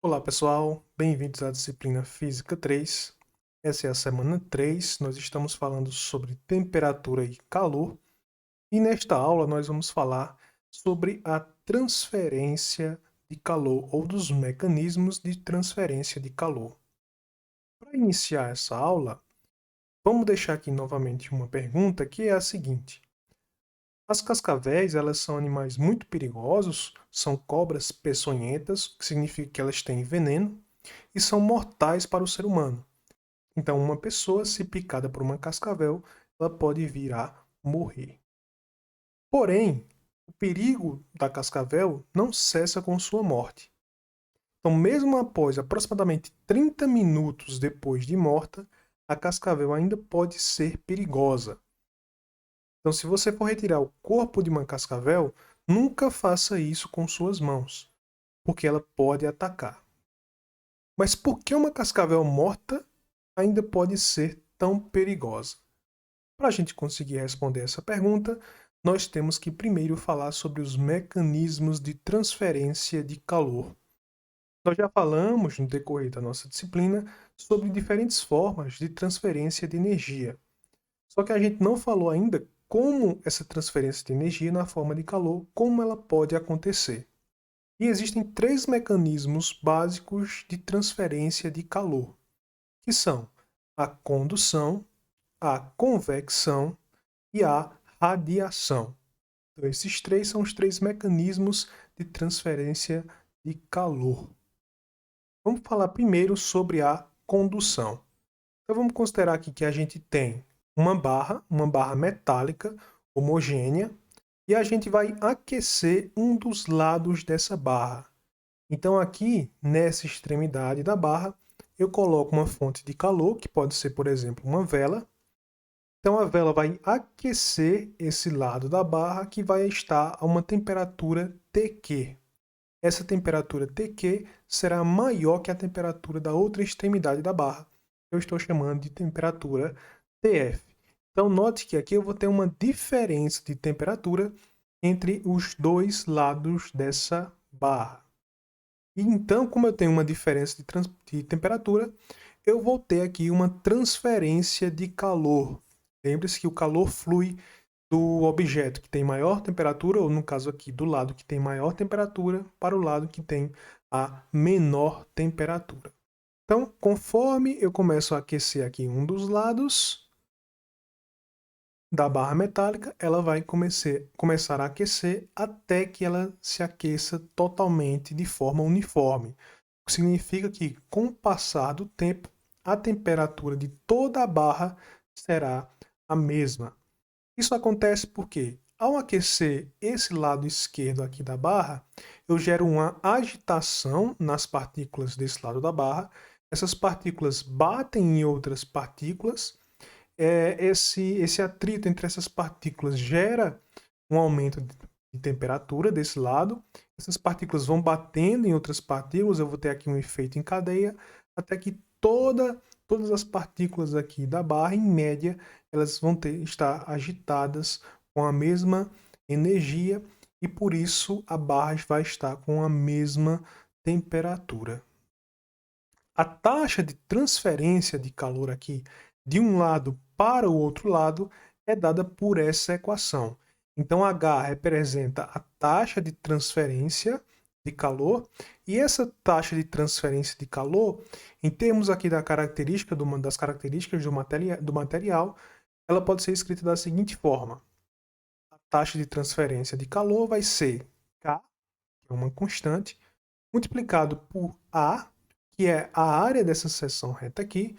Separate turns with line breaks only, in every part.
Olá pessoal, bem-vindos à disciplina Física 3. Essa é a semana 3. Nós estamos falando sobre temperatura e calor, e nesta aula nós vamos falar sobre a transferência de calor ou dos mecanismos de transferência de calor. Para iniciar essa aula, vamos deixar aqui novamente uma pergunta que é a seguinte: as cascavéis, elas são animais muito perigosos, são cobras peçonhentas, que significa que elas têm veneno e são mortais para o ser humano. Então, uma pessoa, se picada por uma cascavel, ela pode vir a morrer. Porém, o perigo da cascavel não cessa com sua morte. Então, mesmo após aproximadamente 30 minutos depois de morta, a cascavel ainda pode ser perigosa. Então, se você for retirar o corpo de uma cascavel, nunca faça isso com suas mãos, porque ela pode atacar. Mas por que uma cascavel morta ainda pode ser tão perigosa? Para a gente conseguir responder essa pergunta, nós temos que primeiro falar sobre os mecanismos de transferência de calor. Nós já falamos no decorrer da nossa disciplina sobre diferentes formas de transferência de energia. Só que a gente não falou ainda como essa transferência de energia na forma de calor, como ela pode acontecer. E existem três mecanismos básicos de transferência de calor, que são a condução, a convecção e a radiação. Então, esses três são os três mecanismos de transferência de calor. Vamos falar primeiro sobre a condução. Então, vamos considerar aqui que a gente tem uma barra metálica homogênea, e a gente vai aquecer um dos lados dessa barra. Então, aqui, nessa extremidade da barra, eu coloco uma fonte de calor, que pode ser, por exemplo, uma vela. Então a vela vai aquecer esse lado da barra que vai estar a uma temperatura Tq. Essa temperatura Tq será maior que a temperatura da outra extremidade da barra. Eu estou chamando de temperatura Tf. Então note que aqui eu vou ter uma diferença de temperatura entre os dois lados dessa barra. E então, como eu tenho uma diferença de temperatura, eu vou ter aqui uma transferência de calor. Lembre-se que o calor flui do objeto que tem maior temperatura, ou no caso aqui, do lado que tem maior temperatura, para o lado que tem a menor temperatura. Então, conforme eu começo a aquecer aqui um dos lados da barra metálica, ela vai começar a aquecer até que ela se aqueça totalmente de forma uniforme. O que significa que, com o passar do tempo, a temperatura de toda a barra será a mesma. Isso acontece porque, ao aquecer esse lado esquerdo aqui da barra, eu gero uma agitação nas partículas desse lado da barra. Essas partículas batem em outras partículas. Esse atrito entre essas partículas gera um aumento de temperatura desse lado. Essas partículas vão batendo em outras partículas, eu vou ter aqui um efeito em cadeia, até que todas as partículas aqui da barra, em média, elas vão estar agitadas com a mesma energia, e por isso a barra vai estar com a mesma temperatura. A taxa de transferência de calor aqui de um lado para o outro lado é dada por essa equação. Então, H representa a taxa de transferência de calor, e essa taxa de transferência de calor, em termos aqui das características do material, ela pode ser escrita da seguinte forma: a taxa de transferência de calor vai ser K, que é uma constante, multiplicado por A, que é a área dessa seção reta aqui,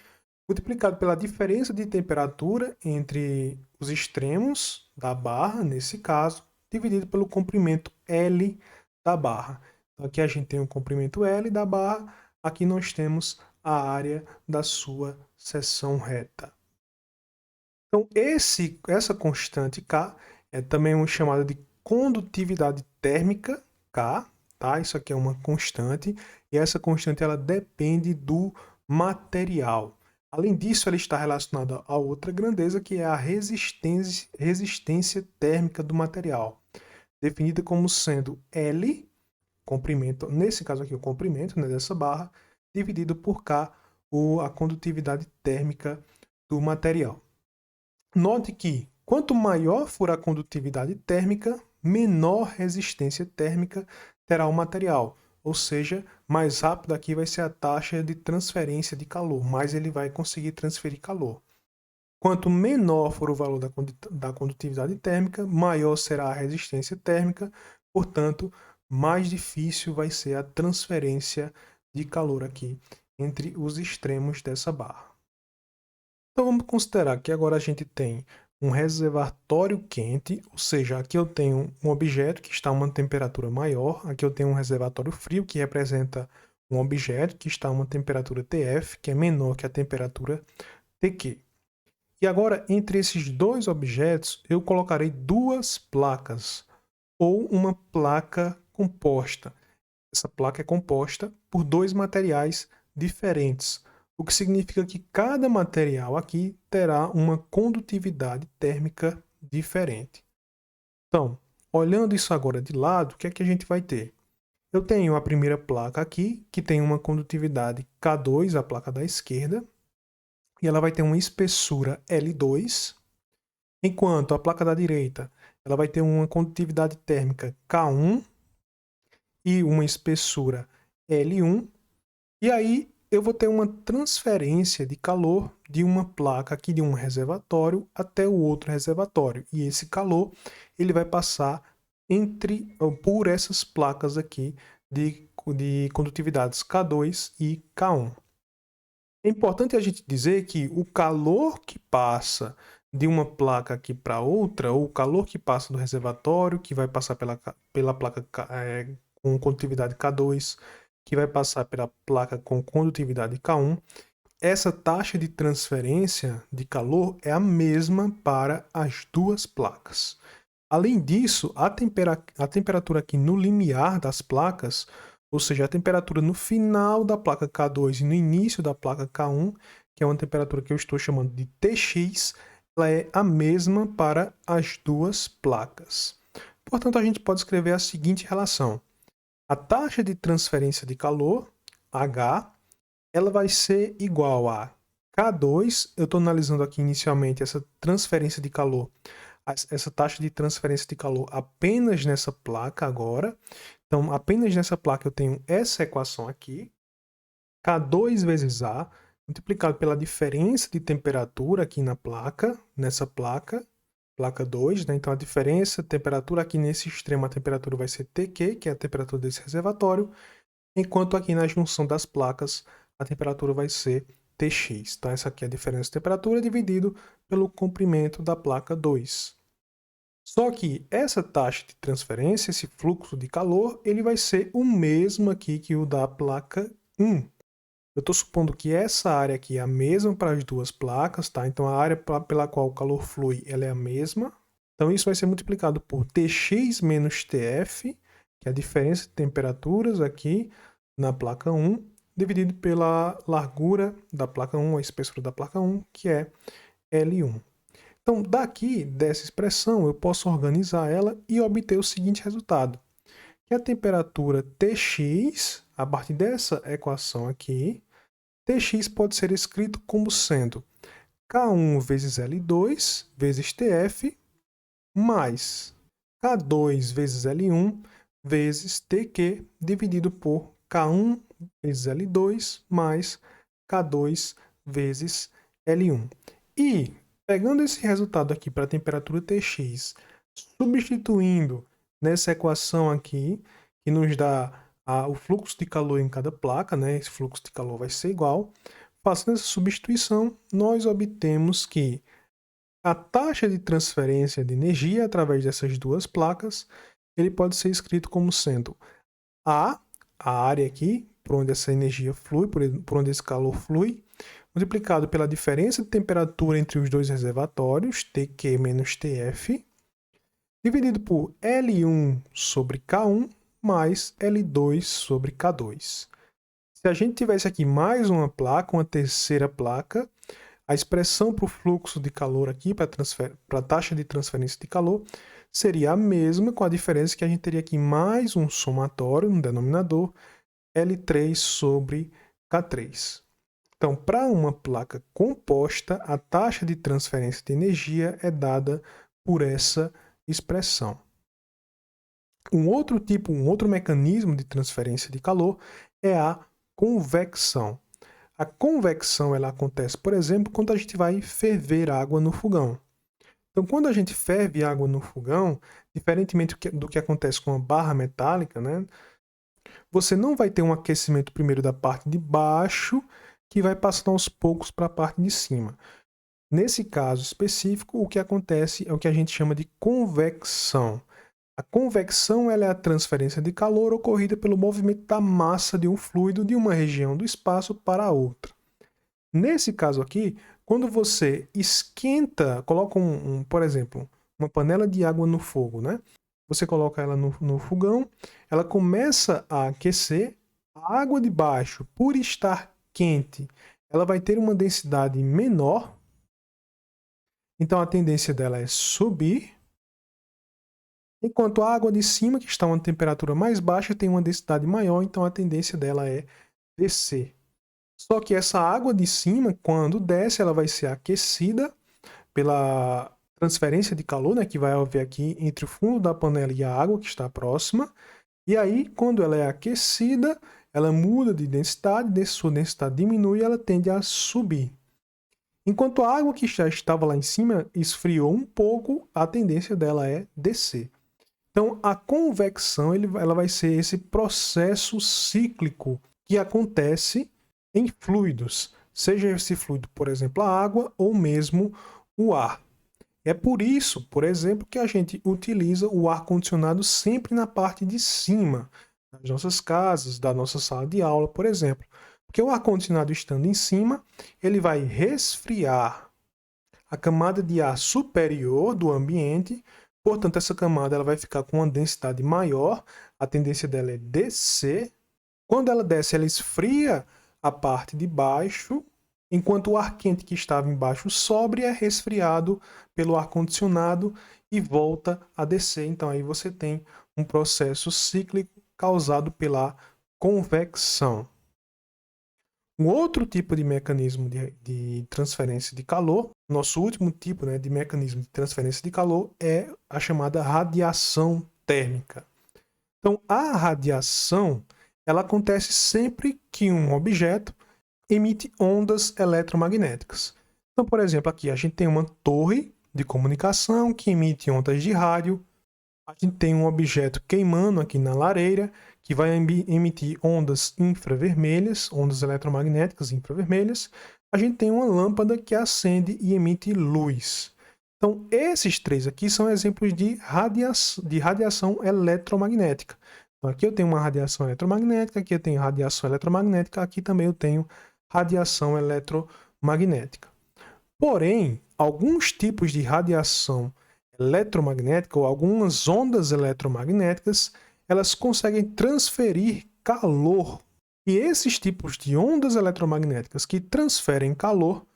multiplicado pela diferença de temperatura entre os extremos da barra, nesse caso, dividido pelo comprimento L da barra. Então, aqui a gente tem o comprimento L da barra, aqui nós temos a área da sua seção reta. Então, essa constante K é também chamada de condutividade térmica K, tá? Isso aqui é uma constante, e essa constante ela depende do material. Além disso, ela está relacionada a outra grandeza, que é a resistência térmica do material, definida como sendo L comprimento, nesse caso aqui o comprimento, né, dessa barra, dividido por K, a condutividade térmica do material. Note que quanto maior for a condutividade térmica, menor resistência térmica terá o material. Ou seja, mais rápido aqui vai ser a taxa de transferência de calor, mais ele vai conseguir transferir calor. Quanto menor for o valor da condutividade térmica, maior será a resistência térmica, portanto, mais difícil vai ser a transferência de calor aqui entre os extremos dessa barra. Então vamos considerar que agora a gente tem um reservatório quente, ou seja, aqui eu tenho um objeto que está a uma temperatura maior, aqui eu tenho um reservatório frio que representa um objeto que está a uma temperatura TF, que é menor que a temperatura TQ. E agora, entre esses dois objetos, eu colocarei duas placas, ou uma placa composta. Essa placa é composta por dois materiais diferentes, o que significa que cada material aqui terá uma condutividade térmica diferente. Então, olhando isso agora de lado, o que é que a gente vai ter? Eu tenho a primeira placa aqui, que tem uma condutividade K2, a placa da esquerda, e ela vai ter uma espessura L2, enquanto a placa da direita ela vai ter uma condutividade térmica K1 e uma espessura L1, e aí eu vou ter uma transferência de calor de uma placa aqui de um reservatório até o outro reservatório, e esse calor ele vai passar por essas placas aqui de condutividades K2 e K1. É importante a gente dizer que o calor que passa de uma placa aqui para outra, ou o calor que passa do reservatório, que vai passar pela placa com condutividade K2, que vai passar pela placa com condutividade K1, essa taxa de transferência de calor é a mesma para as duas placas. Além disso, a temperatura aqui no limiar das placas, ou seja, a temperatura no final da placa K2 e no início da placa K1, que é uma temperatura que eu estou chamando de Tx, ela é a mesma para as duas placas. Portanto, a gente pode escrever a seguinte relação. A taxa de transferência de calor, H, ela vai ser igual a K2, eu estou analisando aqui inicialmente essa transferência de calor, essa taxa de transferência de calor apenas nessa placa agora. Então, apenas nessa placa eu tenho essa equação aqui, K2 vezes A, multiplicado pela diferença de temperatura aqui na placa, nessa placa 2, né? Então a diferença de temperatura aqui nesse extremo, a temperatura vai ser TQ, que é a temperatura desse reservatório, enquanto aqui na junção das placas a temperatura vai ser Tx. Então essa aqui é a diferença de temperatura dividido pelo comprimento da placa 2. Só que essa taxa de transferência, esse fluxo de calor, ele vai ser o mesmo aqui que o da placa 1. Eu estou supondo que essa área aqui é a mesma para as duas placas, tá? Então a área pela qual o calor flui, ela é a mesma. Então isso vai ser multiplicado por Tx menos Tf, que é a diferença de temperaturas aqui na placa 1, dividido pela largura da placa 1, a espessura da placa 1, que é L1. Então, daqui, dessa expressão, eu posso organizar ela e obter o seguinte resultado. Que a temperatura Tx, a partir dessa equação aqui, Tx pode ser escrito como sendo K1 vezes L2 vezes Tf, mais K2 vezes L1 vezes Tq, dividido por K1 vezes L2 mais K2 vezes L1. E, pegando esse resultado aqui para a temperatura Tx, substituindo nessa equação aqui, que nos dá o fluxo de calor em cada placa, né? Esse fluxo de calor vai ser igual. Fazendo essa substituição, nós obtemos que a taxa de transferência de energia através dessas duas placas, ele pode ser escrito como sendo a área aqui, por onde essa energia flui, por onde esse calor flui, multiplicado pela diferença de temperatura entre os dois reservatórios, Tq menos Tf, dividido por L1 sobre K1 mais L2 sobre K2. Se a gente tivesse aqui mais uma placa, uma terceira placa, a expressão para o fluxo de calor aqui, para a taxa de transferência de calor, seria a mesma, com a diferença que a gente teria aqui mais um somatório no denominador, L3 sobre K3. Então, para uma placa composta, a taxa de transferência de energia é dada por essa expressão. Um outro mecanismo de transferência de calor é a convecção. A convecção ela acontece, por exemplo, quando a gente vai ferver água no fogão. Então, quando a gente ferve água no fogão, diferentemente do que acontece com a barra metálica, né, você não vai ter um aquecimento primeiro da parte de baixo, que vai passando aos poucos para a parte de cima. Nesse caso específico, o que acontece é o que a gente chama de convecção. A convecção ela é a transferência de calor ocorrida pelo movimento da massa de um fluido de uma região do espaço para outra. Nesse caso aqui, quando você esquenta, coloca por exemplo, uma panela de água no fogo, né? Você coloca ela no fogão, ela começa a aquecer, a água de baixo, por estar quente, ela vai ter uma densidade menor, então a tendência dela é subir, enquanto a água de cima, que está a uma temperatura mais baixa, tem uma densidade maior, então a tendência dela é descer. Só que essa água de cima, quando desce, ela vai ser aquecida pela transferência de calor, né, que vai haver aqui entre o fundo da panela e a água que está próxima. E aí, quando ela é aquecida, ela muda de densidade, sua densidade diminui e ela tende a subir. Enquanto a água que já estava lá em cima esfriou um pouco, a tendência dela é descer. Então, a convecção ela vai ser esse processo cíclico que acontece em fluidos, seja esse fluido, por exemplo, a água ou mesmo o ar. É por isso, por exemplo, que a gente utiliza o ar-condicionado sempre na parte de cima das nossas casas, da nossa sala de aula, por exemplo. Porque o ar-condicionado estando em cima, ele vai resfriar a camada de ar superior do ambiente, portanto, essa camada ela vai ficar com uma densidade maior, a tendência dela é descer. Quando ela desce, ela esfria a parte de baixo, enquanto o ar quente que estava embaixo sobe e é resfriado pelo ar-condicionado e volta a descer. Então, aí você tem um processo cíclico causado pela convecção. Um outro tipo de mecanismo de transferência de calor, nosso último tipo, né, de mecanismo de transferência de calor é a chamada radiação térmica. Então, a radiação ela acontece sempre que um objeto emite ondas eletromagnéticas. Então, por exemplo, aqui a gente tem uma torre de comunicação que emite ondas de rádio. A gente tem um objeto queimando aqui na lareira que vai emitir ondas infravermelhas, ondas eletromagnéticas infravermelhas. A gente tem uma lâmpada que acende e emite luz. Então, esses três aqui são exemplos de radiação eletromagnética. Então, aqui eu tenho uma radiação eletromagnética, aqui eu tenho radiação eletromagnética, aqui também eu tenho radiação eletromagnética. Porém, alguns tipos de radiação eletromagnética ou algumas ondas eletromagnéticas, elas conseguem transferir calor. E esses tipos de ondas eletromagnéticas que transferem calor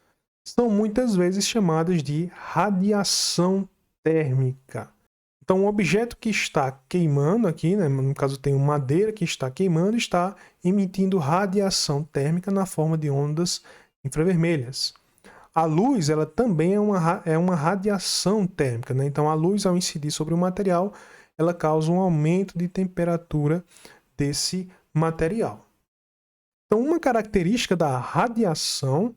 são muitas vezes chamadas de radiação térmica. Então, um objeto que está queimando aqui, né, no caso tem uma madeira que está queimando, está emitindo radiação térmica na forma de ondas infravermelhas. A luz ela também é uma radiação térmica, né? Então, a luz, ao incidir sobre o material, ela causa um aumento de temperatura desse material. Então, uma característica da radiação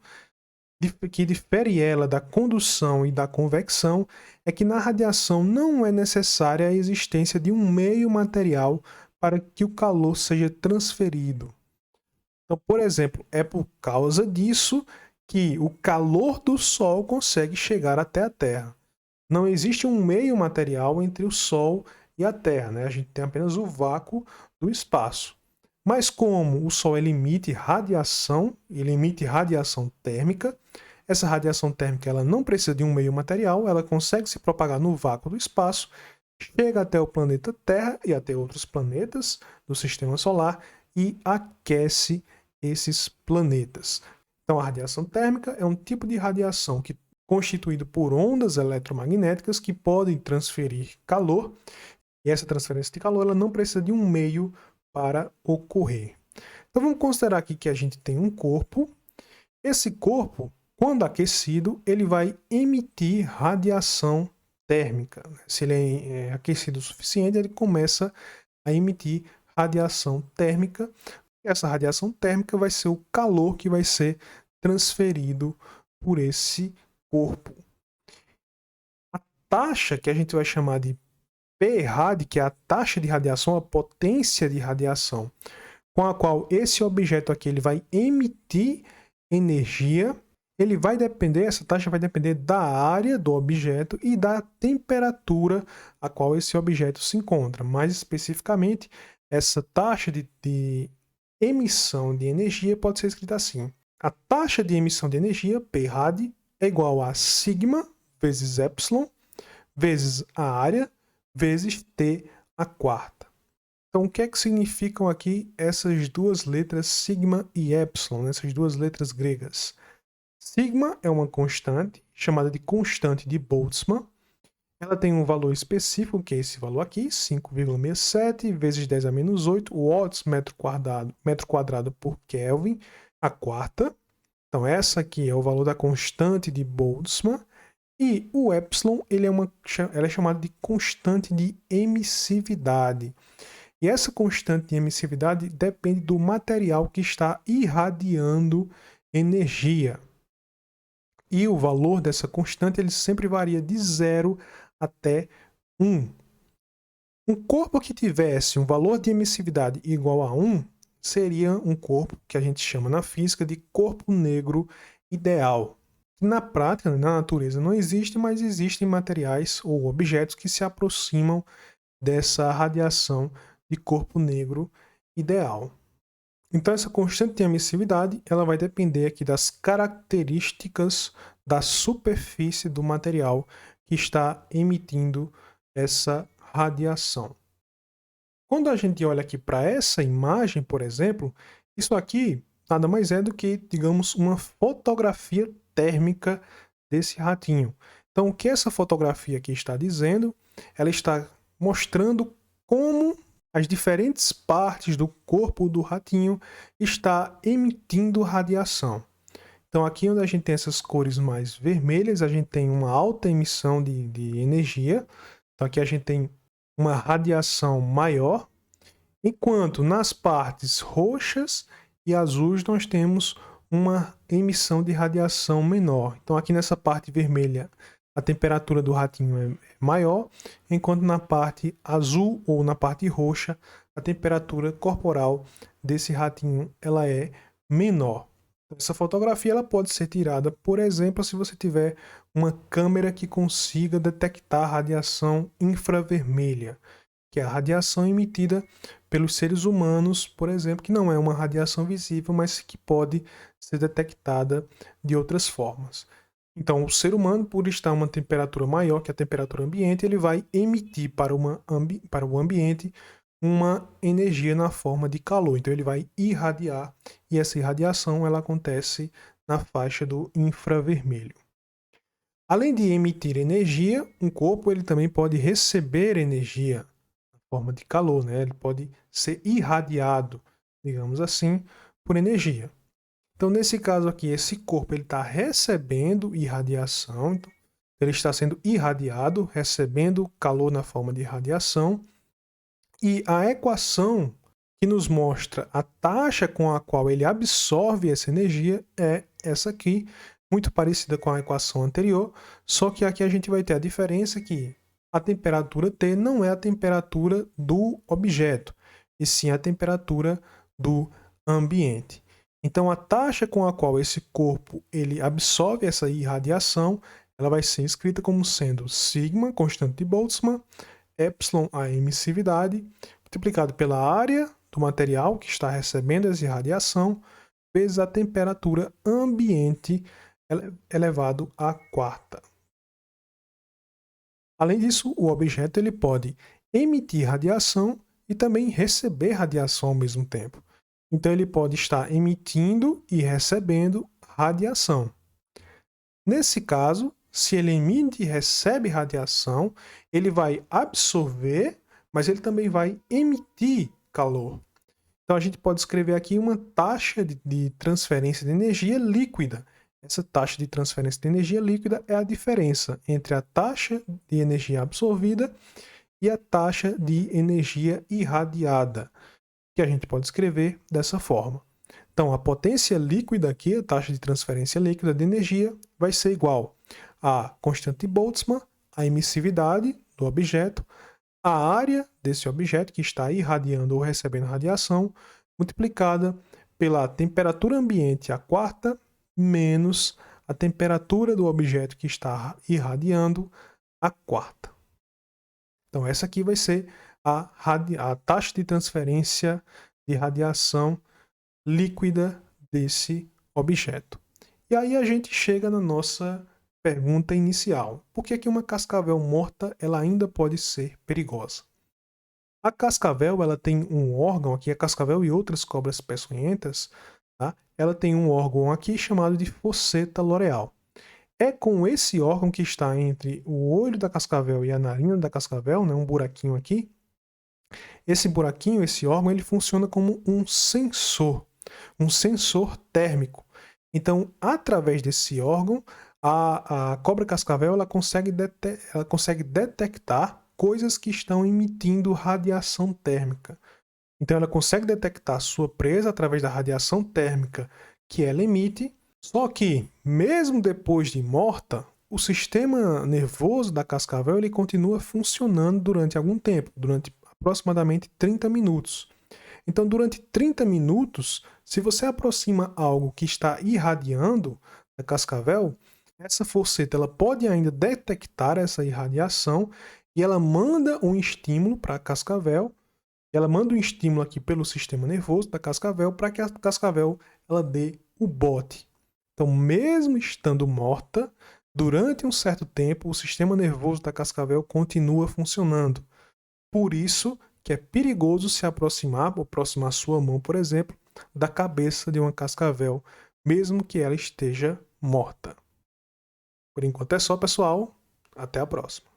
que difere ela da condução e da convecção é que na radiação não é necessária a existência de um meio material para que o calor seja transferido. Então, por exemplo, é por causa disso que o calor do Sol consegue chegar até a Terra. Não existe um meio material entre o Sol e a Terra, né? A gente tem apenas o vácuo do espaço. Mas como o Sol ele emite radiação térmica, essa radiação térmica ela não precisa de um meio material, ela consegue se propagar no vácuo do espaço, chega até o planeta Terra e até outros planetas do Sistema Solar e aquece esses planetas. Então, a radiação térmica é um tipo de radiação que constituído por ondas eletromagnéticas que podem transferir calor, e essa transferência de calor ela não precisa de um meio para ocorrer. Então vamos considerar aqui que a gente tem um corpo. Esse corpo, quando aquecido, ele vai emitir radiação térmica. Se ele é aquecido o suficiente, ele começa a emitir radiação térmica. Essa radiação térmica vai ser o calor que vai ser transferido por esse corpo. A taxa que a gente vai chamar de Prad, que é a taxa de radiação, a potência de radiação, com a qual esse objeto aqui ele vai emitir energia, essa taxa vai depender da área do objeto e da temperatura a qual esse objeto se encontra. Mais especificamente, essa taxa de emissão de energia pode ser escrita assim. A taxa de emissão de energia, Prad, é igual a sigma vezes epsilon vezes a área vezes t à quarta. Então, o que é que significam aqui essas duas letras sigma e epsilon, essas duas letras gregas? Sigma é uma constante, chamada de constante de Boltzmann. Ela tem um valor específico, que é esse valor aqui, 5,67 vezes 10 a menos 8 watts metro quadrado por Kelvin, a quarta. Então, essa aqui é o valor da constante de Boltzmann. E o epsilon ela é chamada de constante de emissividade. E essa constante de emissividade depende do material que está irradiando energia. E o valor dessa constante ele sempre varia de 0 até 1. Um corpo que tivesse um valor de emissividade igual a 1 seria um corpo que a gente chama na física de corpo negro ideal. Na prática, na natureza não existe, mas existem materiais ou objetos que se aproximam dessa radiação de corpo negro ideal. Então, essa constante de emissividade ela vai depender aqui das características da superfície do material que está emitindo essa radiação. Quando a gente olha aqui para essa imagem, por exemplo, isso aqui nada mais é do que, digamos, uma fotografia térmica desse ratinho. Então, o que essa fotografia aqui está dizendo? Ela está mostrando como as diferentes partes do corpo do ratinho está emitindo radiação. Então, aqui onde a gente tem essas cores mais vermelhas, a gente tem uma alta emissão de energia. Então, aqui a gente tem uma radiação maior, enquanto nas partes roxas e azuis nós temos uma emissão de radiação menor. Então, aqui nessa parte vermelha, a temperatura do ratinho é maior, enquanto na parte azul ou na parte roxa, a temperatura corporal desse ratinho ela é menor. Essa fotografia ela pode ser tirada, por exemplo, se você tiver uma câmera que consiga detectar radiação infravermelha, que é a radiação emitida pelos seres humanos, por exemplo, que não é uma radiação visível, mas que pode ser detectada de outras formas. Então, o ser humano, por estar a uma temperatura maior que a temperatura ambiente, ele vai emitir para o ambiente uma energia na forma de calor. Então, ele vai irradiar, e essa irradiação ela acontece na faixa do infravermelho. Além de emitir energia, um corpo ele também pode receber energia na forma de calor, né? Ele pode ser irradiado, digamos assim, por energia. Então, nesse caso aqui, esse corpo está recebendo irradiação, então, ele está sendo irradiado, recebendo calor na forma de radiação, e a equação que nos mostra a taxa com a qual ele absorve essa energia é essa aqui, muito parecida com a equação anterior, só que aqui a gente vai ter a diferença que a temperatura T não é a temperatura do objeto, e sim a temperatura do ambiente. Então, a taxa com a qual esse corpo ele absorve essa irradiação, ela vai ser escrita como sendo sigma, constante de Boltzmann, epsilon, a emissividade, multiplicado pela área do material que está recebendo essa irradiação, vezes a temperatura ambiente elevado à quarta. Além disso, o objeto ele pode emitir radiação e também receber radiação ao mesmo tempo. Então, ele pode estar emitindo e recebendo radiação. Nesse caso, se ele emite e recebe radiação, ele vai absorver, mas ele também vai emitir calor. Então a gente pode escrever aqui uma taxa de transferência de energia líquida. Essa taxa de transferência de energia líquida é a diferença entre a taxa de energia absorvida e a taxa de energia irradiada, que a gente pode escrever dessa forma. Então, a potência líquida aqui, a taxa de transferência líquida de energia, vai ser igual à constante de Boltzmann, a emissividade do objeto, a área desse objeto que está irradiando ou recebendo radiação, multiplicada pela temperatura ambiente, a quarta, menos a temperatura do objeto que está irradiando, a quarta. Então, essa aqui vai ser a taxa de transferência de radiação líquida desse objeto. E aí a gente chega na nossa pergunta inicial. Por que uma cascavel morta ela ainda pode ser perigosa? A cascavel ela tem um órgão aqui, a cascavel e outras cobras peçonhentas, tá? Ela tem um órgão aqui chamado de fosseta loreal. É com esse órgão que está entre o olho da cascavel e a narina da cascavel, né, um buraquinho aqui. Esse buraquinho, esse órgão, ele funciona como um sensor térmico. Então, através desse órgão, a cobra cascavel ela consegue detectar coisas que estão emitindo radiação térmica. Então, ela consegue detectar sua presa através da radiação térmica que ela emite. Só que, mesmo depois de morta, o sistema nervoso da cascavel ele continua funcionando durante algum tempo, durante aproximadamente 30 minutos. Então, durante 30 minutos, se você aproxima algo que está irradiando a cascavel, essa fosseta ela pode ainda detectar essa irradiação e ela manda um estímulo para a cascavel. Ela manda um estímulo aqui pelo sistema nervoso da cascavel para que a cascavel ela dê o bote. Então, mesmo estando morta, durante um certo tempo, o sistema nervoso da cascavel continua funcionando. Por isso que é perigoso se aproximar sua mão, por exemplo, da cabeça de uma cascavel, mesmo que ela esteja morta. Por enquanto é só, pessoal. Até a próxima.